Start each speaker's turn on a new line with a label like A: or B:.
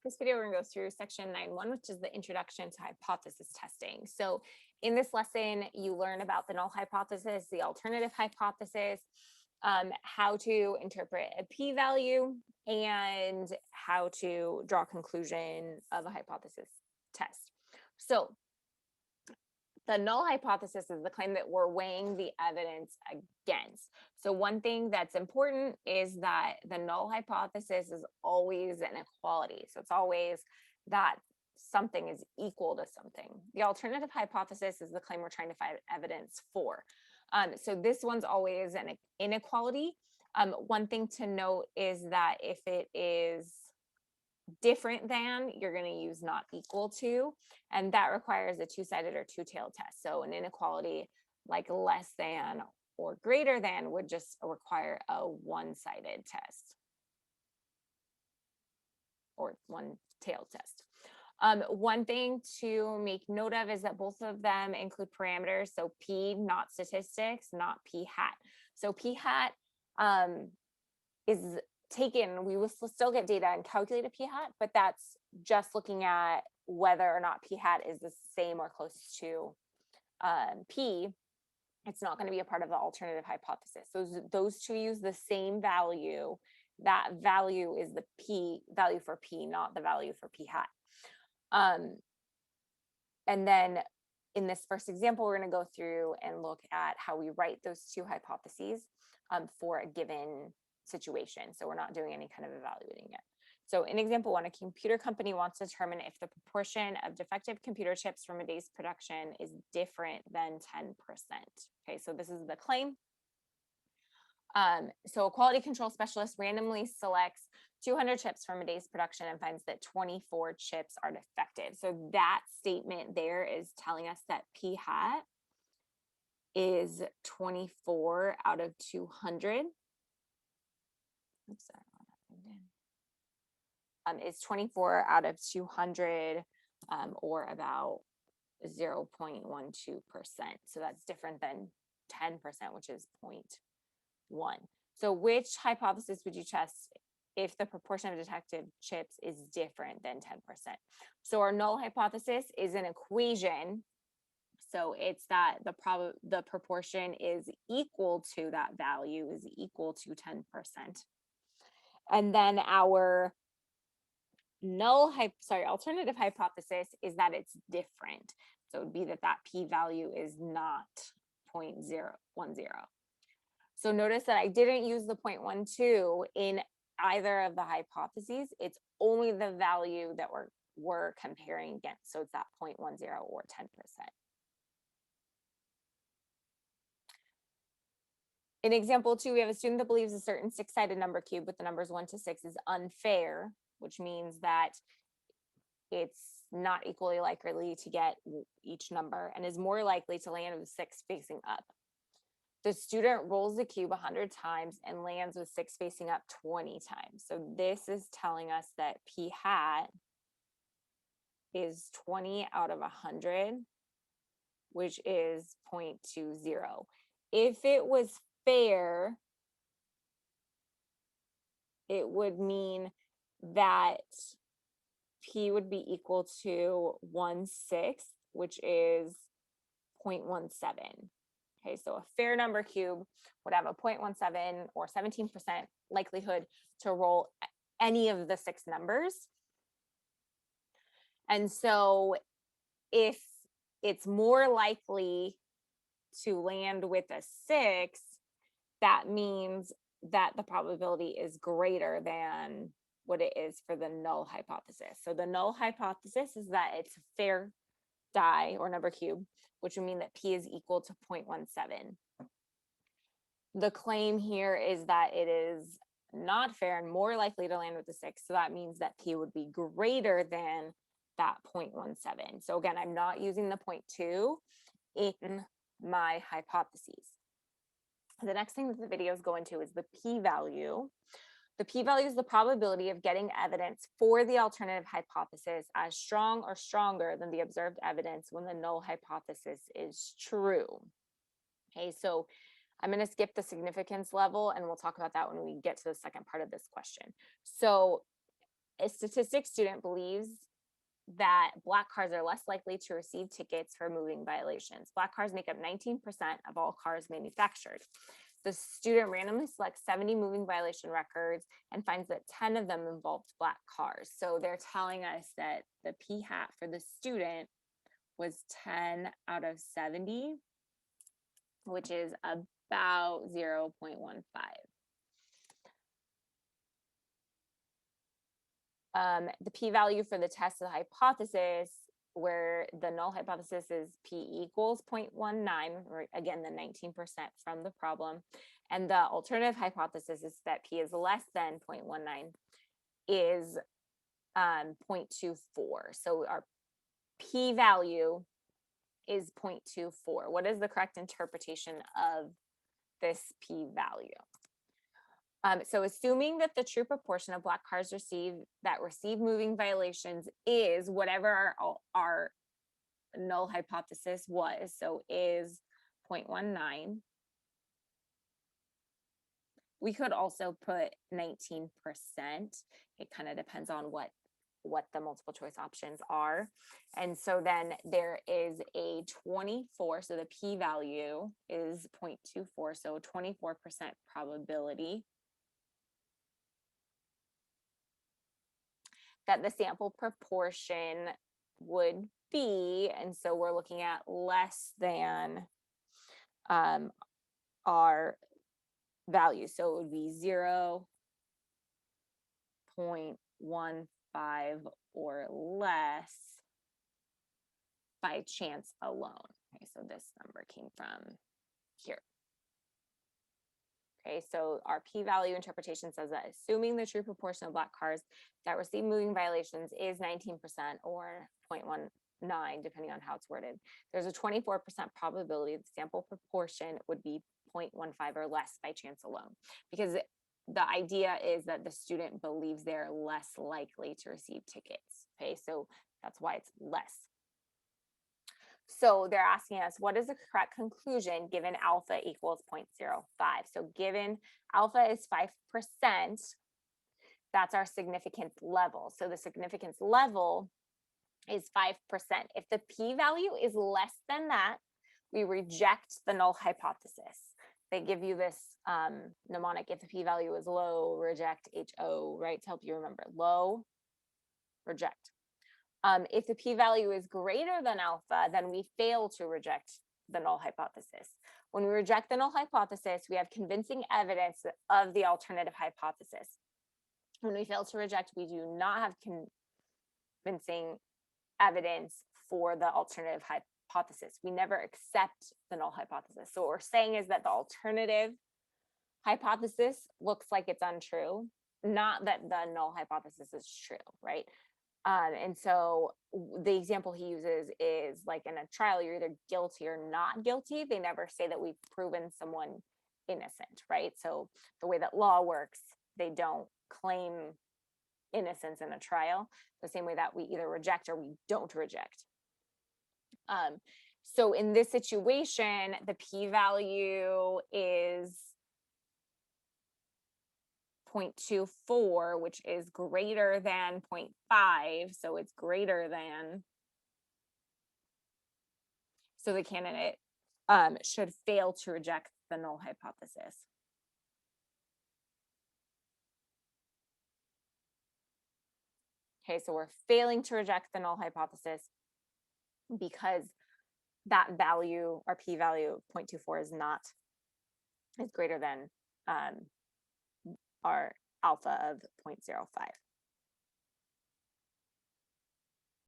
A: This video, we're going to go through section 9.1, which is the introduction to hypothesis testing. So in this lesson, you learn about the null hypothesis, the alternative hypothesis, how to interpret a p-value, and how to draw a conclusion of a hypothesis test. So the null hypothesis is the claim that we're weighing the evidence against. So one thing that's important is that the null hypothesis is always an equality. So it's always that something is equal to something. The alternative hypothesis is the claim we're trying to find evidence for. So this one's always an inequality. One thing to note is that if it is different than, you're going to use not equal to, and that requires a two-sided or two-tailed test. So an inequality like less than or greater than would just require a one-sided test or one-tailed test. One thing to make note of is that both of them include parameters. So p, not statistics, not p hat. So p hat is taken, we will still get data and calculate a p hat, but that's just looking at whether or not p hat is the same or close to p. It's not going to be a part of the alternative hypothesis. Those two use the same value. That value is the p value for p, not the value for p hat. And then in this first example, we're going to go through and look at how we write those two hypotheses for a given situation. So we're not doing any kind of evaluating yet. So in example one, a computer company wants to determine if the proportion of defective computer chips from a day's production is different than 10%. Okay, so this is the claim. So a quality control specialist randomly selects 200 chips from a day's production and finds that 24 chips are defective. So that statement there is telling us that p hat is 24 out of 200. Oops, sorry, is 24 out of 200, or about 0.12%. So that's different than 10%, which is 0.1. So which hypothesis would you test if the proportion of detective chips is different than 10%? So our null hypothesis is an equation. So it's that the proportion is equal to that value is equal to 10%. And then our alternative hypothesis is that it's different. So it would be that p-value is not 0.010. So notice that I didn't use the 0.12 in either of the hypotheses. It's only the value that we're comparing against. So it's that 0.10 or 10%. In example 2, we have a student that believes a certain six-sided number cube with the numbers 1 to 6 is unfair, which means that it's not equally likely to get each number and is more likely to land with 6 facing up. The student rolls the cube 100 times and lands with 6 facing up 20 times. So this is telling us that p hat is 20 out of 100, which is 0.20. If it was fair, it would mean that p would be equal to 1/6, which is 0.17. Okay, so a fair number cube would have a 0.17 or 17% likelihood to roll any of the 6 numbers. And so if it's more likely to land with a 6, that means that the probability is greater than what it is for the null hypothesis. So the null hypothesis is that it's a fair die or number cube, which would mean that p is equal to 0.17. The claim here is that it is not fair and more likely to land with a 6. So that means that p would be greater than that 0.17. So again, I'm not using the 0.2 in my hypotheses. The next thing that the videos go into is the p-value. The p-value is the probability of getting evidence for the alternative hypothesis as strong or stronger than the observed evidence when the null hypothesis is true. Okay, so I'm going to skip the significance level and we'll talk about that when we get to the second part of this question. So a statistics student believes that black cars are less likely to receive tickets for moving violations. Black cars make up 19% of all cars manufactured. The student randomly selects 70 moving violation records and finds that 10 of them involved black cars. So they're telling us that the p hat for the student was 10 out of 70, which is about 0.15. The p-value for the test of the hypothesis, where the null hypothesis is p equals 0.19, or again, the 19% from the problem. And the alternative hypothesis is that p is less than 0.19 is 0.24. So our p-value is 0.24. What is the correct interpretation of this p-value? So assuming that the true proportion of black cars receive moving violations is whatever our null hypothesis was, so is 0.19. We could also put 19%. It kind of depends on what the multiple choice options are. And so then there is a 24, so the p-value is 0.24, so 24% probability that the sample proportion would be, and so we're looking at less than our value. So it would be 0.15 or less by chance alone. Okay, so this number came from here. Okay, so our p-value interpretation says that assuming the true proportion of black cars that receive moving violations is 19% or 0.19, depending on how it's worded, there's a 24% probability the sample proportion would be 0.15 or less by chance alone, because the idea is that the student believes they're less likely to receive tickets. Okay, so that's why it's less. So they're asking us, what is the correct conclusion given alpha equals 0.05? So given alpha is 5%, that's our significance level. So the significance level is 5%. If the p-value is less than that, we reject the null hypothesis. They give you this mnemonic: if the p-value is low, reject HO, right? To help you remember, low, reject. If the p-value is greater than alpha, then we fail to reject the null hypothesis. When we reject the null hypothesis, we have convincing evidence of the alternative hypothesis. When we fail to reject, we do not have convincing evidence for the alternative hypothesis. We never accept the null hypothesis. So what we're saying is that the alternative hypothesis looks like it's untrue, not that the null hypothesis is true, right? And so the example he uses is like in a trial, you're either guilty or not guilty. They never say that we've proven someone innocent, right? So the way that law works, they don't claim innocence in a trial, the same way that we either reject or we don't reject. So in this situation, the p-value is 0.24, which is greater than 0.5, so it's greater than. So the candidate should fail to reject the null hypothesis. Okay, so we're failing to reject the null hypothesis because that value, our p-value 0.24, is greater than our alpha of 0.05.